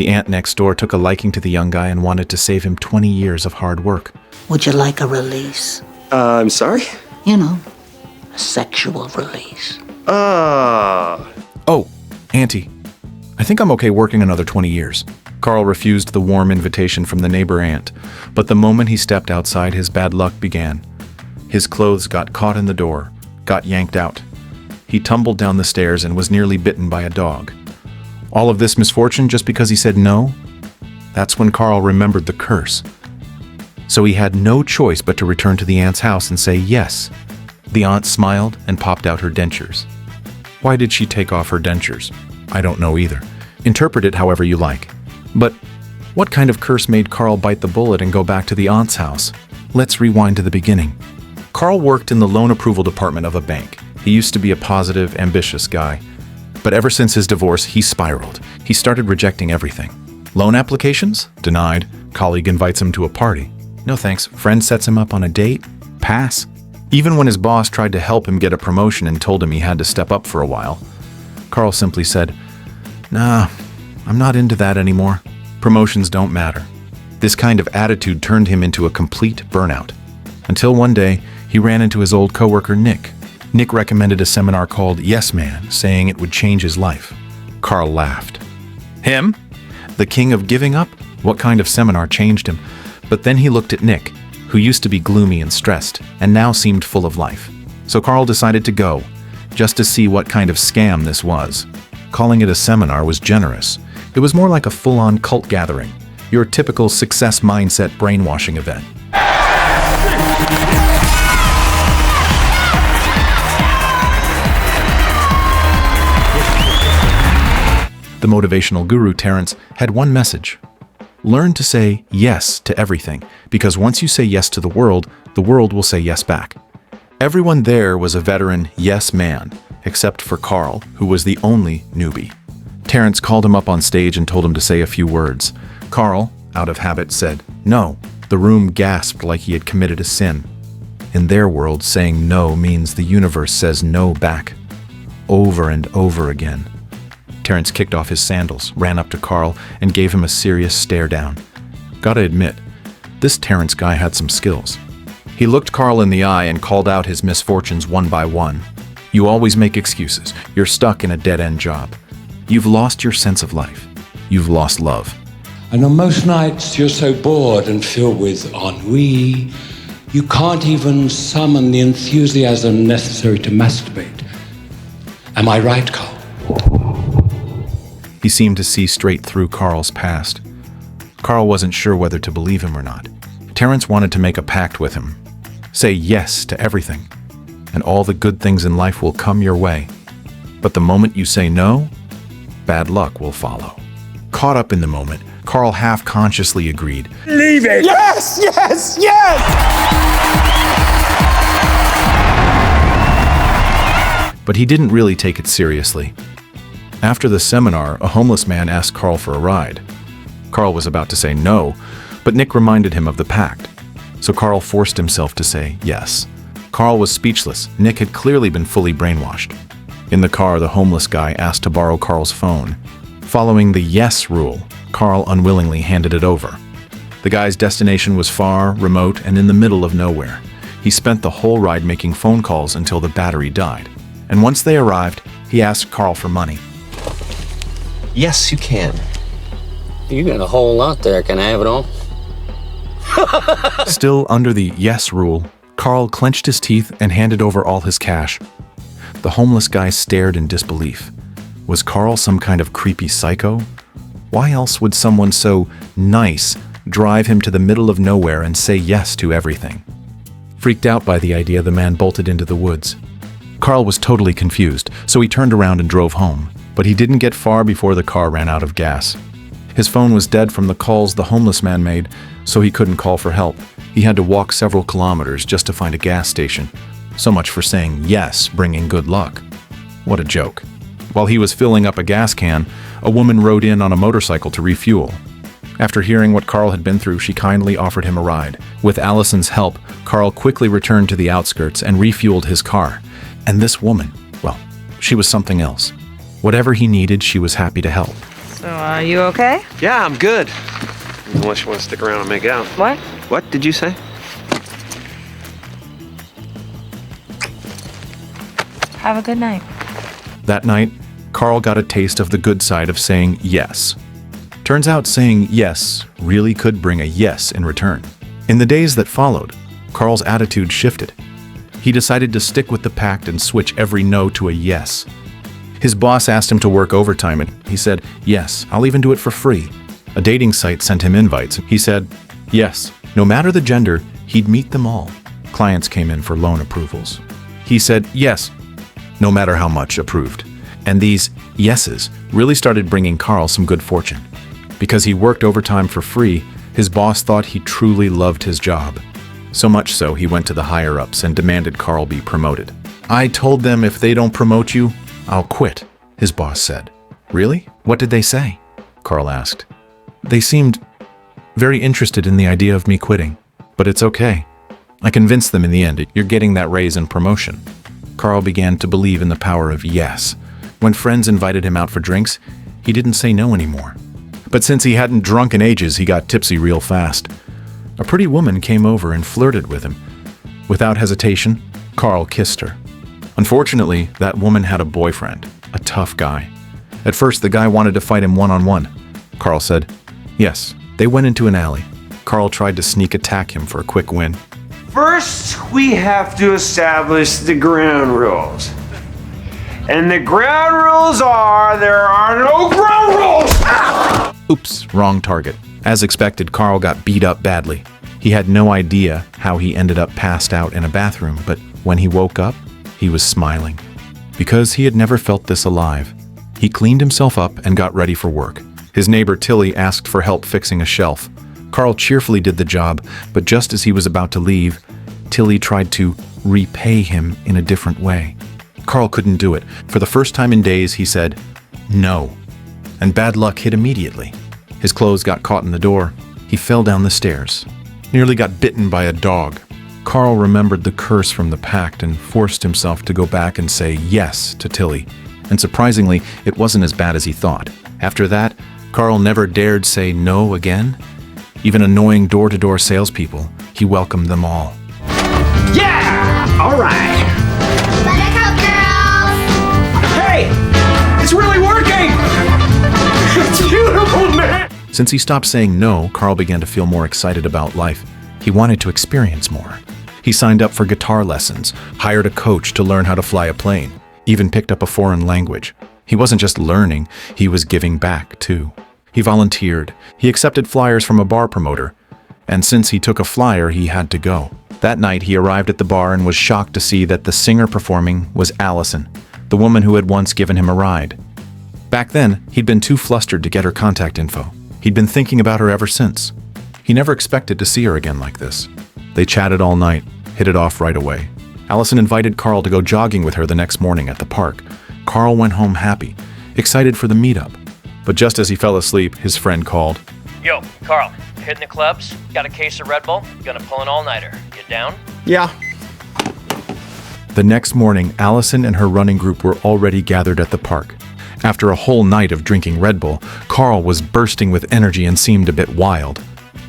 The aunt next door took a liking to the young guy and wanted to save him 20 years of hard work. Would you like a release? I'm sorry? You know, a sexual release. Oh, Auntie, I think I'm okay working another 20 years. Carl refused the warm invitation from the neighbor aunt, but the moment he stepped outside, his bad luck began. His clothes got caught in the door, got yanked out. He tumbled down the stairs and was nearly bitten by a dog. All of this misfortune just because he said no? That's when Carl remembered the curse. So he had no choice but to return to the aunt's house and say yes. The aunt smiled and popped out her dentures. Why did she take off her dentures? I don't know either. Interpret it however you like. But what kind of curse made Carl bite the bullet and go back to the aunt's house? Let's rewind to the beginning. Carl worked in the loan approval department of a bank. He used to be a positive, ambitious guy. But ever since his divorce, he spiraled. He started rejecting everything. Loan applications? Denied. Colleague invites him to a party. No thanks. Friend sets him up on a date? Pass. Even when his boss tried to help him get a promotion and told him he had to step up for a while, Carl simply said, "Nah, I'm not into that anymore. Promotions don't matter." This kind of attitude turned him into a complete burnout. Until one day, he ran into his old coworker Nick. Nick recommended a seminar called Yes Man, saying it would change his life. Carl laughed. Him? The king of giving up? What kind of seminar changed him? But then he looked at Nick, who used to be gloomy and stressed, and now seemed full of life. So Carl decided to go, just to see what kind of scam this was. Calling it a seminar was generous. It was more like a full-on cult gathering, your typical success mindset brainwashing event. The motivational guru Terrence had one message. Learn to say yes to everything, because once you say yes to the world will say yes back. Everyone there was a veteran yes man, except for Carl, who was the only newbie. Terrence called him up on stage and told him to say a few words. Carl, out of habit, said no. The room gasped like he had committed a sin. In their world, saying no means the universe says no back, over and over again. Terrence kicked off his sandals, ran up to Carl, and gave him a serious stare down. Gotta admit, this Terrence guy had some skills. He looked Carl in the eye and called out his misfortunes one by one. You always make excuses. You're stuck in a dead-end job. You've lost your sense of life. You've lost love. And on most nights, you're so bored and filled with ennui, you can't even summon the enthusiasm necessary to masturbate. Am I right, Carl? He seemed to see straight through Carl's past. Carl wasn't sure whether to believe him or not. Terrence wanted to make a pact with him. Say yes to everything, and all the good things in life will come your way. But the moment you say no, bad luck will follow. Caught up in the moment, Carl half-consciously agreed. Leave it! Yes! Yes! Yes! But he didn't really take it seriously. After the seminar, a homeless man asked Carl for a ride. Carl was about to say no, but Nick reminded him of the pact. So Carl forced himself to say yes. Carl was speechless. Nick had clearly been fully brainwashed. In the car, the homeless guy asked to borrow Carl's phone. Following the yes rule, Carl unwillingly handed it over. The guy's destination was far, remote, and in the middle of nowhere. He spent the whole ride making phone calls until the battery died. And once they arrived, he asked Carl for money. Yes, you can. You got a whole lot there. Can I have it all? Still under the yes rule, Carl clenched his teeth and handed over all his cash. The homeless guy stared in disbelief. Was Carl some kind of creepy psycho? Why else would someone so nice drive him to the middle of nowhere and say yes to everything? Freaked out by the idea, the man bolted into the woods. Carl was totally confused, so he turned around and drove home. But he didn't get far before the car ran out of gas. His phone was dead from the calls the homeless man made, so he couldn't call for help. He had to walk several kilometers just to find a gas station. So much for saying yes, bringing good luck. What a joke. While he was filling up a gas can, a woman rode in on a motorcycle to refuel. After hearing what Carl had been through, she kindly offered him a ride. With Allison's help, Carl quickly returned to the outskirts and refueled his car. And this woman, well, she was something else. Whatever he needed, she was happy to help. So, you okay? Yeah, I'm good. Unless you want to stick around and make out. What? What did you say? Have a good night. That night, Carl got a taste of the good side of saying yes. Turns out saying yes really could bring a yes in return. In the days that followed, Carl's attitude shifted. He decided to stick with the pact and switch every no to a yes. His boss asked him to work overtime and he said, yes, I'll even do it for free. A dating site sent him invites. He said, yes, no matter the gender, he'd meet them all. Clients came in for loan approvals. He said, yes, no matter how much approved. And these yeses really started bringing Carl some good fortune. Because he worked overtime for free, his boss thought he truly loved his job. So much so, he went to the higher-ups and demanded Carl be promoted. I told them if they don't promote you, I'll quit, his boss said. Really? What did they say? Carl asked. They seemed very interested in the idea of me quitting. But it's okay. I convinced them in the end, you're getting that raise and promotion. Carl began to believe in the power of yes. When friends invited him out for drinks, he didn't say no anymore. But since he hadn't drunk in ages, he got tipsy real fast. A pretty woman came over and flirted with him. Without hesitation, Carl kissed her. Unfortunately, that woman had a boyfriend, a tough guy. At first, the guy wanted to fight him one-on-one. Carl said, yes. They went into an alley. Carl tried to sneak attack him for a quick win. First, we have to establish the ground rules. And the ground rules are, there are no ground rules! Ah! Oops, wrong target. As expected, Carl got beat up badly. He had no idea how he ended up passed out in a bathroom, but when he woke up, he was smiling. Because he had never felt this alive. He cleaned himself up and got ready for work. His neighbor Tilly asked for help fixing a shelf. Carl cheerfully did the job, but just as he was about to leave, Tilly tried to repay him in a different way. Carl couldn't do it. For the first time in days, he said, no. And bad luck hit immediately. His clothes got caught in the door. He fell down the stairs. Nearly got bitten by a dog. Carl remembered the curse from the pact and forced himself to go back and say yes to Tilly. And surprisingly, it wasn't as bad as he thought. After that, Carl never dared say no again. Even annoying door-to-door salespeople, he welcomed them all. Yeah! All right. Buttercup girls! Hey! It's really working! It's beautiful, man! Since he stopped saying no, Carl began to feel more excited about life. He wanted to experience more. He signed up for guitar lessons, hired a coach to learn how to fly a plane, even picked up a foreign language. He wasn't just learning, he was giving back, too. He volunteered. He accepted flyers from a bar promoter. And since he took a flyer, he had to go. That night, he arrived at the bar and was shocked to see that the singer performing was Allison, the woman who had once given him a ride. Back then, he'd been too flustered to get her contact info. He'd been thinking about her ever since. He never expected to see her again like this. They chatted all night, hit it off right away. Allison invited Carl to go jogging with her the next morning at the park. Carl went home happy, excited for the meetup. But just as he fell asleep, his friend called. Yo, Carl, hitting the clubs? Got a case of Red Bull? Gonna pull an all-nighter. You down? Yeah. The next morning, Allison and her running group were already gathered at the park. After a whole night of drinking Red Bull, Carl was bursting with energy and seemed a bit wild.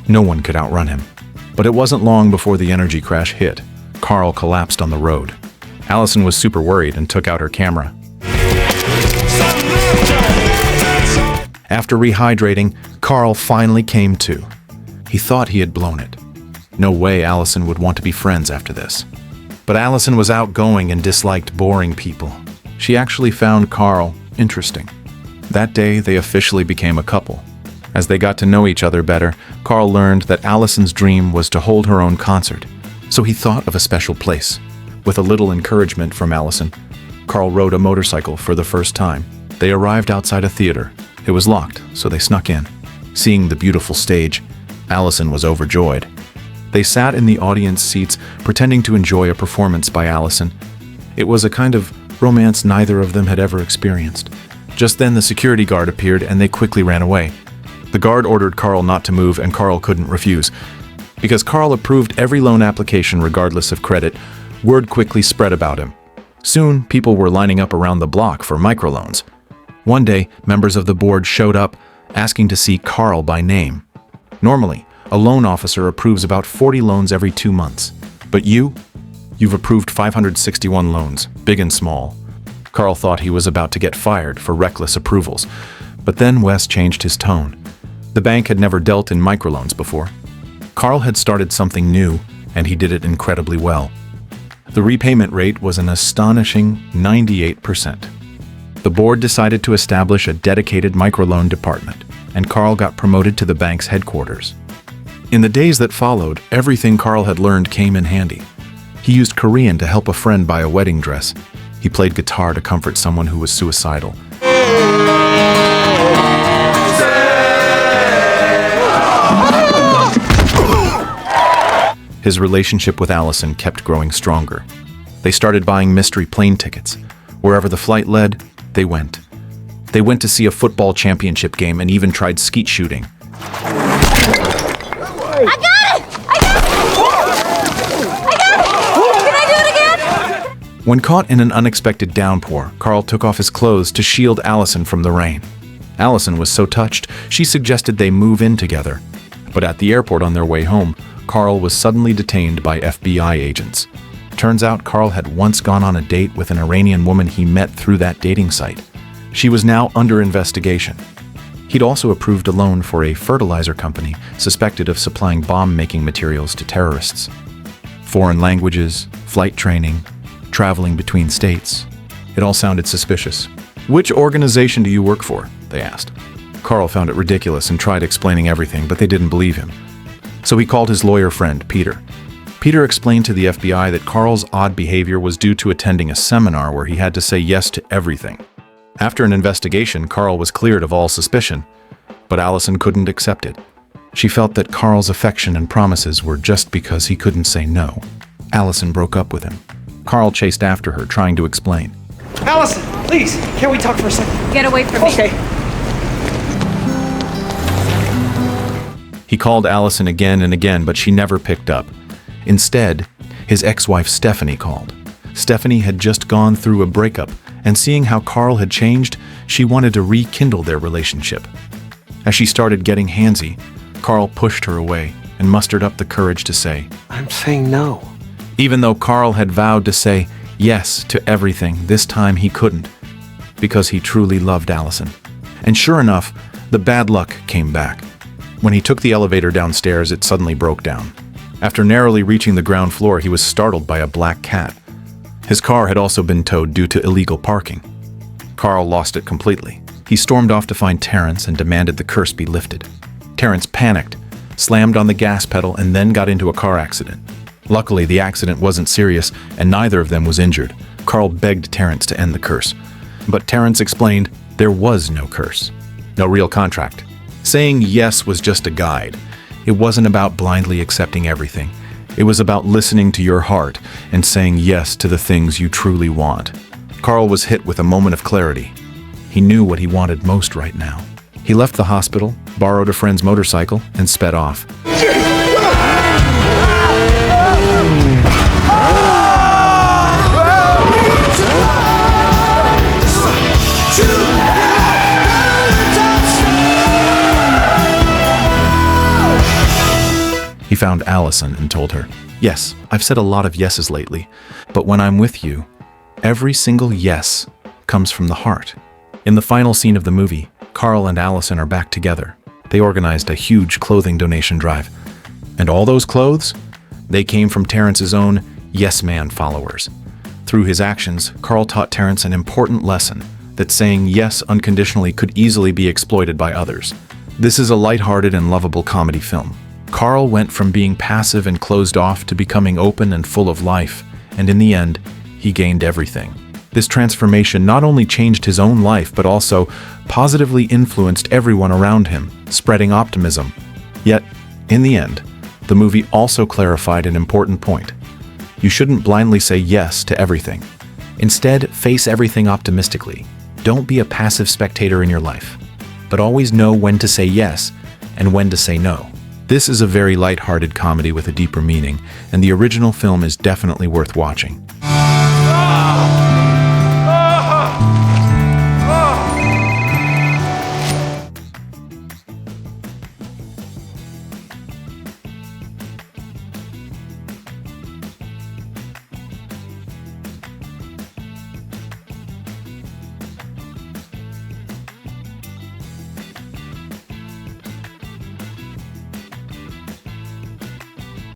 No one could outrun him. But it wasn't long before the energy crash hit. Carl collapsed on the road. Allison was super worried and took out her camera. After rehydrating, Carl finally came to. He thought he had blown it. No way Allison would want to be friends after this. But Allison was outgoing and disliked boring people. She actually found Carl interesting. That day, they officially became a couple. As they got to know each other better, Carl learned that Allison's dream was to hold her own concert. So he thought of a special place. With a little encouragement from Allison, Carl rode a motorcycle for the first time. They arrived outside a theater. It was locked, so they snuck in. Seeing the beautiful stage, Allison was overjoyed. They sat in the audience seats, pretending to enjoy a performance by Allison. It was a kind of romance neither of them had ever experienced. Just then the security guard appeared and they quickly ran away. The guard ordered Carl not to move and Carl couldn't refuse. Because Carl approved every loan application regardless of credit, word quickly spread about him. Soon, people were lining up around the block for microloans. One day, members of the board showed up, asking to see Carl by name. Normally, a loan officer approves about 40 loans every 2 months. But you've approved 561 loans, big and small. Carl thought he was about to get fired for reckless approvals. But then Wes changed his tone. The bank had never dealt in microloans before. Carl had started something new, and he did it incredibly well. The repayment rate was an astonishing 98%. The board decided to establish a dedicated microloan department, and Carl got promoted to the bank's headquarters. In the days that followed, everything Carl had learned came in handy. He used Korean to help a friend buy a wedding dress. He played guitar to comfort someone who was suicidal. His relationship with Allison kept growing stronger. They started buying mystery plane tickets. Wherever the flight led, they went. They went to see a football championship game and even tried skeet shooting. I got it! I got it! Can I do it again? When caught in an unexpected downpour, Carl took off his clothes to shield Allison from the rain. Allison was so touched, she suggested they move in together. But at the airport on their way home, Carl was suddenly detained by FBI agents. Turns out Carl had once gone on a date with an Iranian woman he met through that dating site. She was now under investigation. He'd also approved a loan for a fertilizer company suspected of supplying bomb-making materials to terrorists. Foreign languages, flight training, traveling between states. It all sounded suspicious. "Which organization do you work for?" they asked. Carl found it ridiculous and tried explaining everything, but they didn't believe him. So he called his lawyer friend, Peter. Peter explained to the FBI that Carl's odd behavior was due to attending a seminar where he had to say yes to everything. After an investigation, Carl was cleared of all suspicion, but Allison couldn't accept it. She felt that Carl's affection and promises were just because he couldn't say no. Allison broke up with him. Carl chased after her, trying to explain. Allison, please, can we talk for a second? Get away from me. Okay. He called Allison again and again, but she never picked up. Instead, his ex-wife Stephanie called. Stephanie had just gone through a breakup, and seeing how Carl had changed, she wanted to rekindle their relationship. As she started getting handsy, Carl pushed her away and mustered up the courage to say, I'm saying no. even though Carl had vowed to say yes to everything, this time he couldn't, because he truly loved Allison. And sure enough, the bad luck came back. When he took the elevator downstairs, it suddenly broke down. After narrowly reaching the ground floor, he was startled by a black cat. His car had also been towed due to illegal parking. Carl lost it completely. He stormed off to find Terrence and demanded the curse be lifted. Terrence panicked, slammed on the gas pedal, and then got into a car accident. Luckily, the accident wasn't serious, and neither of them was injured. Carl begged Terrence to end the curse. But Terrence explained there was no curse, no real contract. Saying yes was just a guide. It wasn't about blindly accepting everything. It was about listening to your heart and saying yes to the things you truly want. Carl was hit with a moment of clarity. He knew what he wanted most right now. He left the hospital, borrowed a friend's motorcycle, and sped off. He found Allison and told her, "Yes, I've said a lot of yeses lately, but when I'm with you, every single yes comes from the heart." In the final scene of the movie, Carl and Allison are back together. They organized a huge clothing donation drive. And all those clothes? They came from Terrence's own yes man followers. Through his actions, Carl taught Terrence an important lesson, that saying yes unconditionally could easily be exploited by others. This is a lighthearted and lovable comedy film. Carl went from being passive and closed off to becoming open and full of life, and in the end, he gained everything. This transformation not only changed his own life, but also positively influenced everyone around him, spreading optimism. Yet, in the end, the movie also clarified an important point. You shouldn't blindly say yes to everything. Instead, face everything optimistically. Don't be a passive spectator in your life, but always know when to say yes and when to say no. This is a very light-hearted comedy with a deeper meaning, and the original film is definitely worth watching.